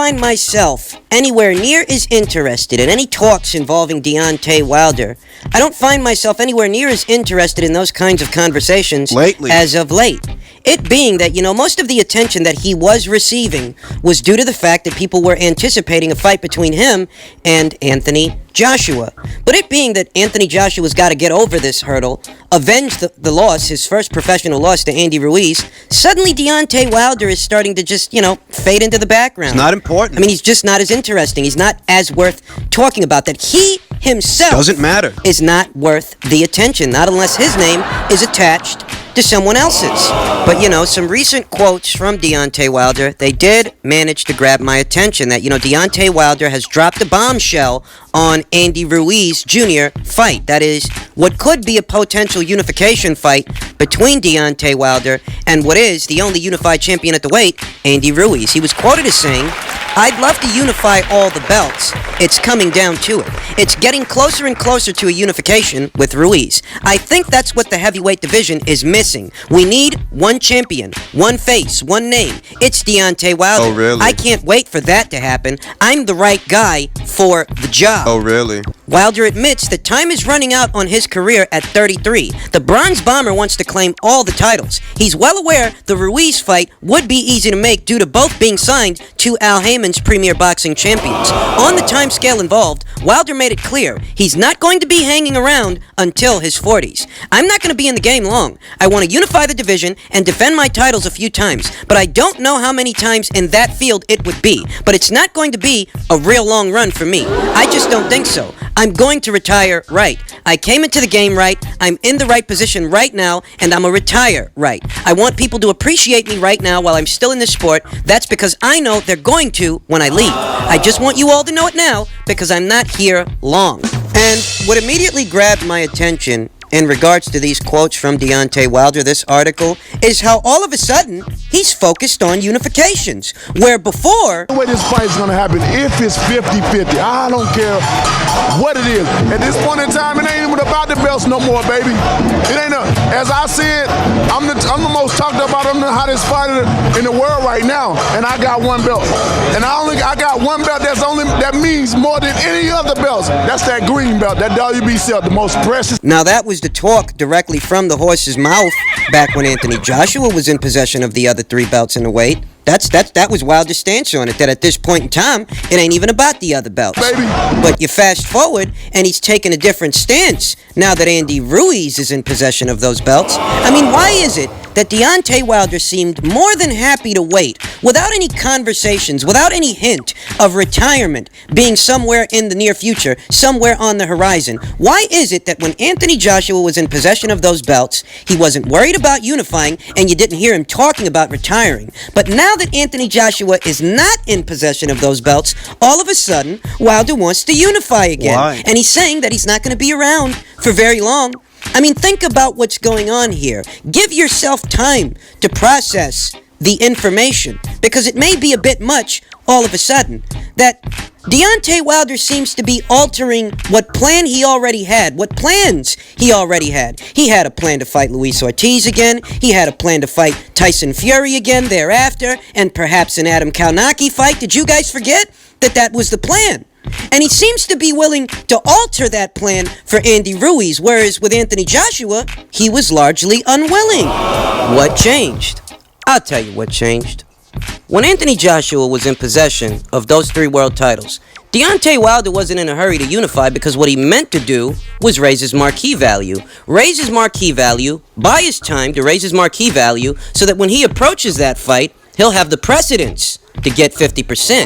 find myself anywhere near as interested in any talks involving Deontay Wilder. I don't find myself anywhere near as interested in those kinds of conversations lately, as of late. It being that, most of the attention that he was receiving was due to the fact that people were anticipating a fight between him and Anthony Joshua. But it being that Anthony Joshua's got to get over this hurdle, avenge the loss, his first professional loss to Andy Ruiz, suddenly Deontay Wilder is starting to just, fade into the background. It's not important. I mean, he's just not as interesting. He's not as worth talking about. That he himself doesn't matter. Is not worth the attention, not unless his name is attached to someone else's. But, some recent quotes from Deontay Wilder, they did manage to grab my attention. That, Deontay Wilder has dropped a bombshell on Andy Ruiz Jr. fight. That is, what could be a potential unification fight between Deontay Wilder and what is the only unified champion at the weight, Andy Ruiz. He was quoted as saying, "I'd love to unify all the belts. It's coming down to it. It's getting closer and closer to a unification with Ruiz. I think that's what the heavyweight division is missing. We need one champion, one face, one name. It's Deontay Wilder. Oh, really? I can't wait for that to happen. I'm the right guy for the job." Oh, really? Wilder admits that time is running out on his career at 33. The Bronze Bomber wants to claim all the titles. He's well aware the Ruiz fight would be easy to make due to both being signed to Al Heyman's Premier Boxing Champions. On the time scale involved, Wilder made it clear he's not going to be hanging around until his 40s. "I'm not going to be in the game long. I want to unify the division and defend my titles a few times, but I don't know how many times in that field it would be. But it's not going to be a real long run for me. I just don't think so. I'm going to retire right. I came into the game right, I'm in the right position right now, and I'm a retire right. I want people to appreciate me right now while I'm still in this sport. That's because I know they're going to when I leave. I just want you all to know it now because I'm not here long." And what immediately grabbed my attention in regards to these quotes from Deontay Wilder, this article, is how all of a sudden he's focused on unifications, where before... The way this fight is going to happen, if it's 50-50, I don't care what it is. At this point in time, it ain't even about the belts no more, baby. It ain't as I said, I'm the most talked about, I'm the hottest fighter in the world right now, and I got one belt. And I got one belt that means more than any other belts. That's that green belt, that WBC, the most precious. Now that was the talk directly from the horse's mouth back when Anthony Joshua was in possession of the other three belts in the weight. That was Wilder's stance on it, that at this point in time, it ain't even about the other belts. Baby. But you fast forward, and he's taking a different stance now that Andy Ruiz is in possession of those belts. I mean, why is it that Deontay Wilder seemed more than happy to wait, without any conversations, without any hint of retirement being somewhere in the near future, somewhere on the horizon? Why is it that when Anthony Joshua was in possession of those belts, he wasn't worried about unifying, and you didn't hear him talking about retiring? But now that Anthony Joshua is not in possession of those belts, all of a sudden, Wilder wants to unify again. Why? And he's saying that he's not going to be around for very long. I mean, think about what's going on here. Give yourself time to process the information, because it may be a bit much all of a sudden. That Deontay Wilder seems to be altering what plan he already had, what plans he already had. He had a plan to fight Luis Ortiz again. He had a plan to fight Tyson Fury again thereafter, and perhaps an Adam Kalnaki fight. Did you guys forget that was the plan? And he seems to be willing to alter that plan for Andy Ruiz, whereas with Anthony Joshua, he was largely unwilling. What changed? I'll tell you what changed. When Anthony Joshua was in possession of those three world titles, Deontay Wilder wasn't in a hurry to unify, because what he meant to do was raise his marquee value. Raise his marquee value, buy his time to raise his marquee value, so that when he approaches that fight, he'll have the precedence to get 50%.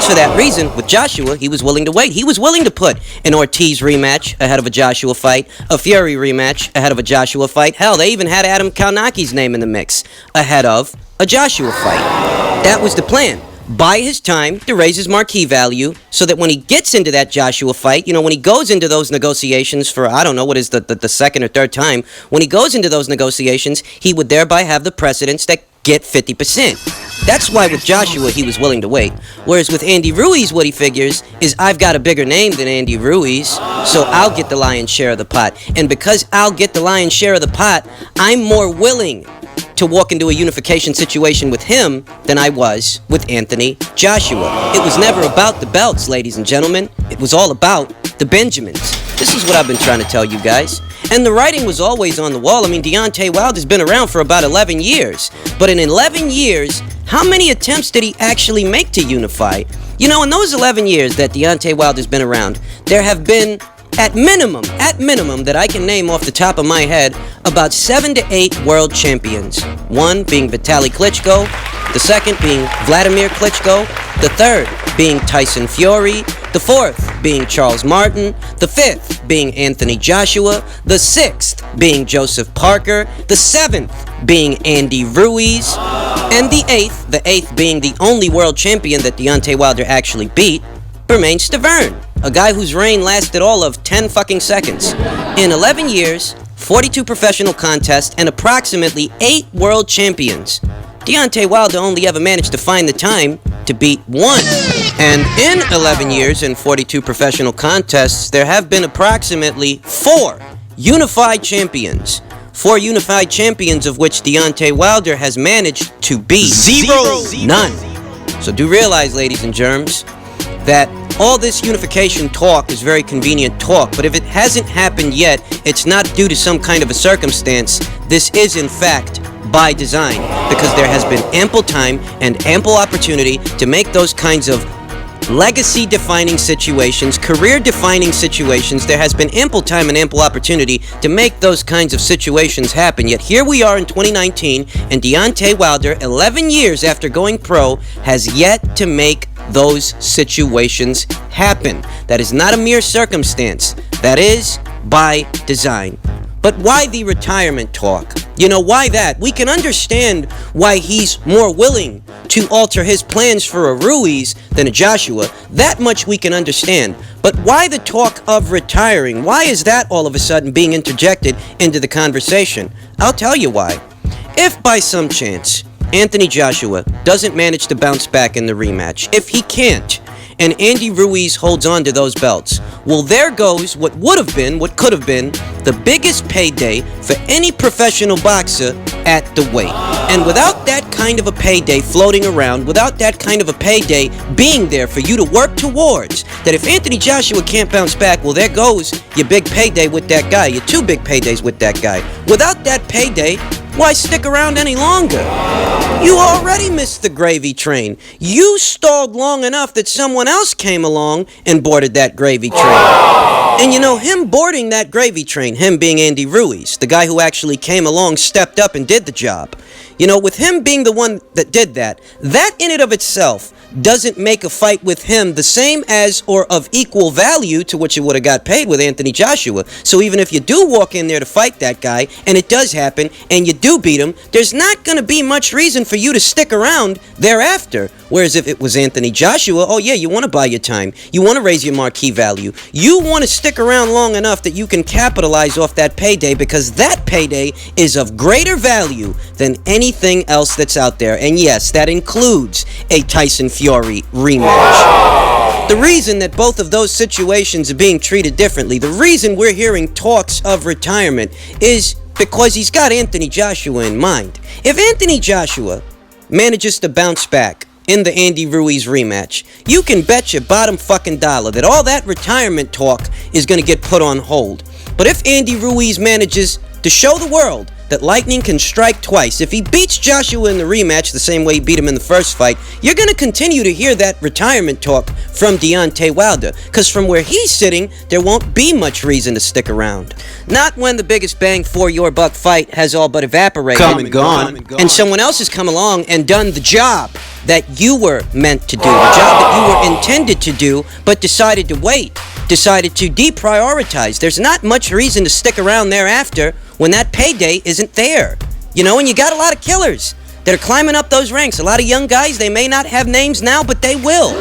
For that reason, with Joshua, he was willing to wait. He was willing to put an Ortiz rematch ahead of a Joshua fight, a Fury rematch ahead of a Joshua fight. Hell, they even had Adam Kalnaki's name in the mix ahead of a Joshua fight. That was the plan. Buy his time to raise his marquee value, so that when he gets into that Joshua fight, when he goes into those negotiations for, I don't know, what is the second or third time, when he goes into those negotiations, he would thereby have the precedence that get 50%. That's why with Joshua he was willing to wait. Whereas with Andy Ruiz, what he figures is, I've got a bigger name than Andy Ruiz, so I'll get the lion's share of the pot. And because I'll get the lion's share of the pot, I'm more willing to walk into a unification situation with him than I was with Anthony Joshua. It was never about the belts, ladies and gentlemen. It was all about the Benjamins. This is what I've been trying to tell you guys. And the writing was always on the wall. I mean, Deontay Wilder's been around for about 11 years. But in 11 years, how many attempts did he actually make to unify? You know, in those 11 years that Deontay Wilder's been around, there have been, at minimum, that I can name off the top of my head, about 7 to 8 world champions. One being Vitaly Klitschko, the second being Vladimir Klitschko, the third being Tyson Fury, the fourth being Charles Martin, the fifth being Anthony Joshua, the sixth being Joseph Parker, the seventh being Andy Ruiz, and the eighth being the only world champion that Deontay Wilder actually beat, Bermane Stiverne, a guy whose reign lasted all of 10 fucking seconds. In 11 years, 42 professional contests, and approximately 8 world champions, Deontay Wilder only ever managed to find the time to beat one. And in 11 years and 42 professional contests, there have been approximately 4 unified champions. 4 unified champions of which Deontay Wilder has managed to beat none. So do realize, ladies and germs, that all this unification talk is very convenient talk, but if it hasn't happened yet, it's not due to some kind of a circumstance. This is, in fact, by design, because there has been ample time and ample opportunity to make those kinds of legacy-defining situations, career-defining situations. There has been ample time and ample opportunity to make those kinds of situations happen. Yet here we are in 2019, and Deontay Wilder, 11 years after going pro, has yet to make those situations happen. That is not a mere circumstance. That is by design. But why the retirement talk? You know, why that? We can understand why he's more willing to alter his plans for a Ruiz than a Joshua. That much we can understand. But why the talk of retiring? Why is that all of a sudden being interjected into the conversation? I'll tell you why. If by some chance Anthony Joshua doesn't manage to bounce back in the rematch, if he can't, and Andy Ruiz holds on to those belts, well, there goes what could have been, the biggest payday for any professional boxer at the weight. And without that kind of a payday floating around, without that kind of a payday being there for you to work towards, that if Anthony Joshua can't bounce back, well, there goes your big payday with that guy, your 2 big paydays with that guy. Without that payday, why stick around any longer? You already missed the gravy train. You stalled long enough that someone else came along and boarded that gravy train. And you know, him boarding that gravy train, him being Andy Ruiz, the guy who actually came along, stepped up and did the job. You know, with him being the one that did that, that in and of itself doesn't make a fight with him the same as or of equal value to which it would have got paid with Anthony Joshua. So even if you do walk in there to fight that guy, and it does happen, and you do beat him, there's not going to be much reason for you to stick around thereafter. Whereas if it was Anthony Joshua, oh yeah, you want to buy your time. You want to raise your marquee value. You want to stick around long enough that you can capitalize off that payday, because that payday is of greater value than anything else that's out there. And yes, that includes a Tyson Fury rematch. The reason that both of those situations are being treated differently, the reason we're hearing talks of retirement, is because he's got Anthony Joshua in mind. If Anthony Joshua manages to bounce back in the Andy Ruiz rematch, you can bet your bottom fucking dollar that all that retirement talk is going to get put on hold. But if Andy Ruiz manages to show the world that lightning can strike twice, if he beats Joshua in the rematch the same way he beat him in the first fight, you're going to continue to hear that retirement talk from Deontay Wilder, because from where he's sitting, there won't be much reason to stick around. Not when the biggest bang for your buck fight has all but evaporated. Come and gone. And someone else has come along and done the job that you were meant to do, the job that you were intended to do, but decided to wait, decided to deprioritize. There's not much reason to stick around thereafter when that payday isn't there. You know, and you got a lot of killers that are climbing up those ranks. A lot of young guys, they may not have names now, but they will.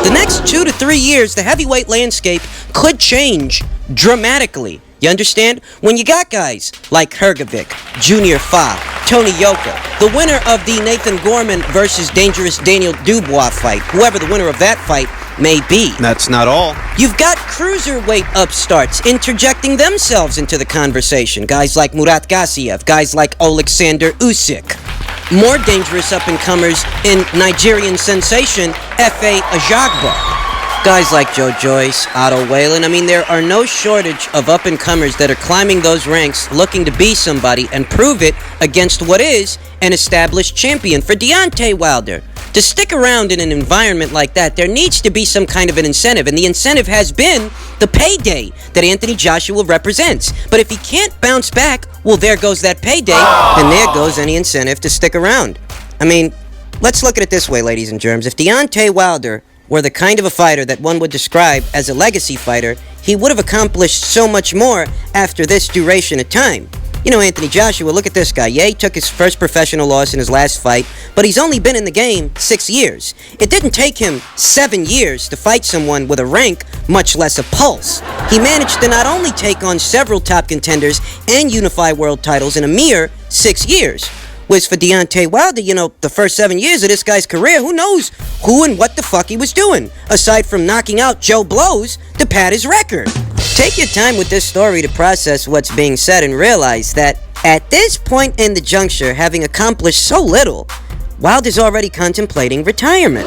The next 2 to 3 years, the heavyweight landscape could change dramatically. You understand? When you got guys like Hrgovic, Junior Fa, Tony Yoka, the winner of the Nathan Gorman versus Dangerous Daniel Dubois fight, whoever the winner of that fight may be. That's not all. You've got cruiserweight upstarts interjecting themselves into the conversation. Guys like Murat Gassiev, guys like Alexander Usyk. more dangerous up-and-comers in Nigerian sensation F.A. Ajagba. Guys like Joe Joyce, Otto Whalen. I mean, there are no shortage of up-and-comers that are climbing those ranks looking to be somebody and prove it against what is an established champion. For Deontay Wilder to stick around in an environment like that, there needs to be some kind of an incentive, and the incentive has been the payday that Anthony Joshua represents. But if he can't bounce back, well, there goes that payday, and there goes any incentive to stick around. I mean, let's look at it this way, ladies and germs. If Deontay Wilder were the kind of a fighter that one would describe as a legacy fighter, he would have accomplished so much more after this duration of time. You know, Anthony Joshua, look at this guy. Yeah, he took his first professional loss in his last fight, but he's only been in the game 6 years. It didn't take him 7 years to fight someone with a rank, much less a pulse. He managed to not only take on several top contenders and unify world titles in a mere 6 years. Whereas for Deontay Wilder, you know, the first 7 years of this guy's career, who knows who and what the fuck he was doing, aside from knocking out Joe Blows to pad his record. Take your time with this story to process what's being said and realize that at this point in the juncture, having accomplished so little, Wilder's already contemplating retirement.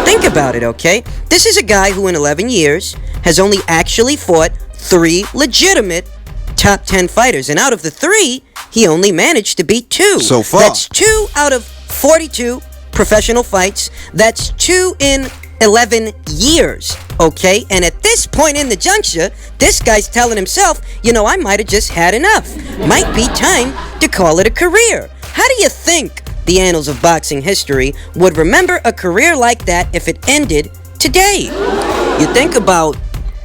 Think about it, okay? This is a guy who in 11 years has only actually fought 3 legitimate top 10 fighters, and out of the 3, he only managed to beat 2. So far. That's 2 out of 42 professional fights. That's 2 in 11 years, okay? And at this point in the juncture, this guy's telling himself, you know, I might have just had enough. Might be time to call it a career. How do you think the annals of boxing history would remember a career like that if it ended today? You think about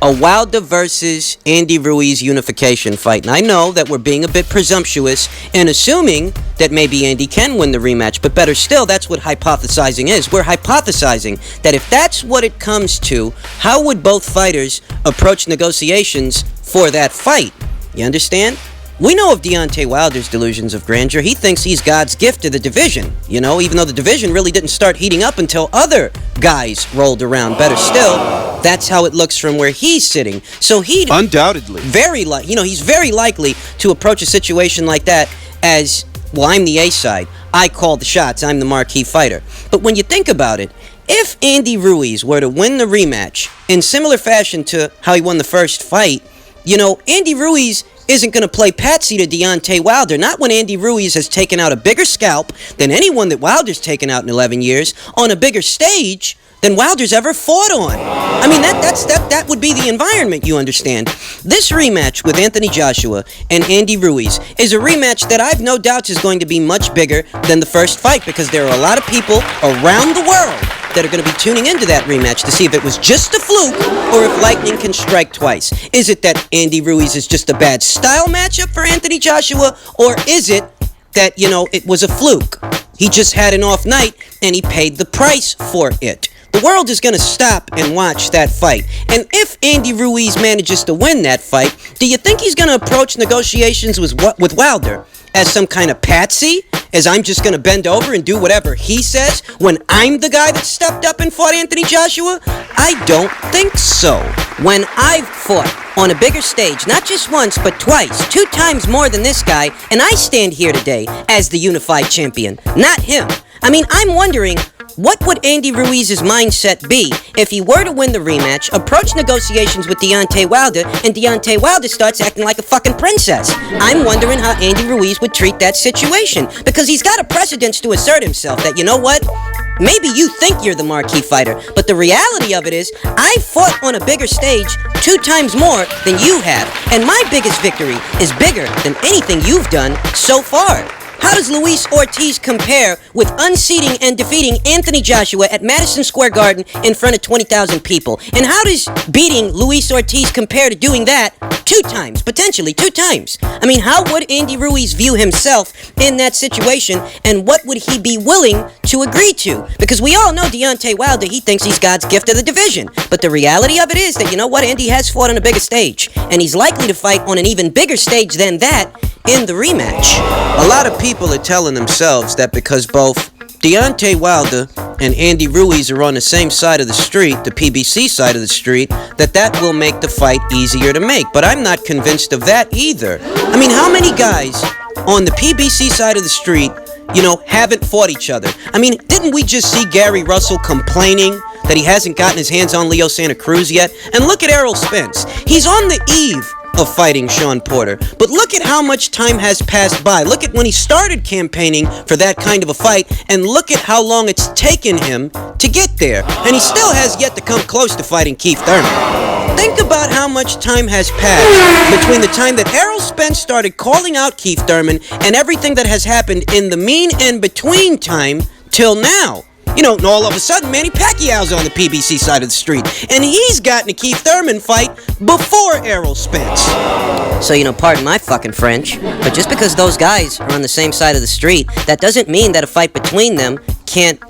a Wilder versus Andy Ruiz unification fight. And I know that we're being a bit presumptuous in assuming that maybe Andy can win the rematch, but better still, that's what hypothesizing is. We're hypothesizing that if that's what it comes to, how would both fighters approach negotiations for that fight? You understand? We know of Deontay Wilder's delusions of grandeur. He thinks he's God's gift to the division, you know, even though the division really didn't start heating up until other guys rolled around. Better still, that's how it looks from where he's sitting. So he'd undoubtedly he's very likely to approach a situation like that as, well, I'm the A-side. I call the shots. I'm the marquee fighter. But when you think about it, if Andy Ruiz were to win the rematch in similar fashion to how he won the first fight, you know, Andy Ruiz isn't going to play patsy to Deontay Wilder. Not when Andy Ruiz has taken out a bigger scalp than anyone that Wilder's taken out in 11 years on a bigger stage than Wilder's ever fought on. I mean, that would be the environment, you understand. This rematch with Anthony Joshua and Andy Ruiz is a rematch that I've no doubts is going to be much bigger than the first fight, because there are a lot of people around the world that are going to be tuning into that rematch to see if it was just a fluke or if lightning can strike twice. Is it that Andy Ruiz is just a bad style matchup for Anthony Joshua, or is it that, you know, it was a fluke? He just had an off night and he paid the price for it. The world is going to stop and watch that fight. And if Andy Ruiz manages to win that fight, do you think he's going to approach negotiations with Wilder as some kind of patsy? As I'm just going to bend over and do whatever he says when I'm the guy that stepped up and fought Anthony Joshua? I don't think so. When I've fought on a bigger stage, not just once, but twice, 2 times more than this guy, and I stand here today as the unified champion, not him. I mean, I'm wondering, what would Andy Ruiz's mindset be if he were to win the rematch, approach negotiations with Deontay Wilder, and Deontay Wilder starts acting like a fucking princess? I'm wondering how Andy Ruiz would treat that situation, because he's got a precedence to assert himself that, you know what? Maybe you think you're the marquee fighter, but the reality of it is, I fought on a bigger stage 2 times more than you have, and my biggest victory is bigger than anything you've done so far. How does Luis Ortiz compare with unseating and defeating Anthony Joshua at Madison Square Garden in front of 20,000 people? And how does beating Luis Ortiz compare to doing that 2 times, potentially 2 times? I mean, how would Andy Ruiz view himself in that situation, and what would he be willing to agree to? Because we all know Deontay Wilder, he thinks he's God's gift to the division. But the reality of it is that, you know what, Andy has fought on a bigger stage, and he's likely to fight on an even bigger stage than that in the rematch. A lot of people are telling themselves that because both Deontay Wilder and Andy Ruiz are on the same side of the street, the PBC side of the street, that will make the fight easier to make. But I'm not convinced of that either. I mean, how many guys on the PBC side of the street haven't fought each other. I mean, didn't we just see Gary Russell complaining that he hasn't gotten his hands on Leo Santa Cruz yet? And look at Errol Spence. He's on the eve of fighting Sean Porter. But look at how much time has passed by. Look at when he started campaigning for that kind of a fight, and look at how long it's taken him to get there. And he still has yet to come close to fighting Keith Thurman. Think about how much time has passed between the time that Errol Spence started calling out Keith Thurman and everything that has happened in the mean and between time till now. And all of a sudden, Manny Pacquiao's on the PBC side of the street. And he's gotten a Keith Thurman fight before Errol Spence. So, pardon my fucking French, but just because those guys are on the same side of the street, that doesn't mean that a fight between them can't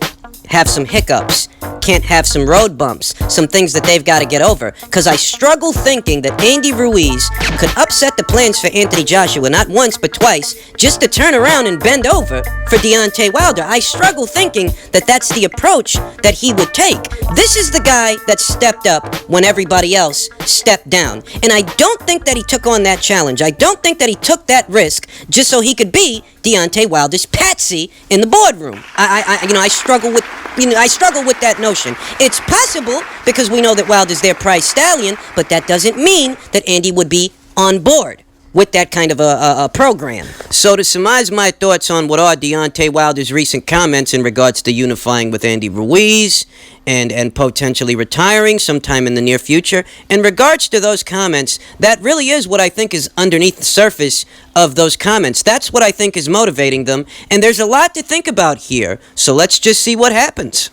have some hiccups, can't have some road bumps, some things that they've got to get over. Because I struggle thinking that Andy Ruiz could upset the plans for Anthony Joshua not once but twice just to turn around and bend over for Deontay Wilder. I struggle thinking that that's the approach that he would take. This is the guy that stepped up when everybody else stepped down. And I don't think that he took on that challenge. I don't think that he took that risk just so he could be Deontay Wilder's patsy in the boardroom. I struggle with that notion. It's possible because we know that Wilder's their prize stallion, but that doesn't mean that Andy would be on board with that kind of a program. So to surmise my thoughts on what are Deontay Wilder's recent comments in regards to unifying with Andy Ruiz and potentially retiring sometime in the near future, in regards to those comments, that really is what I think is underneath the surface of those comments. That's what I think is motivating them, and there's a lot to think about here, so let's just see what happens.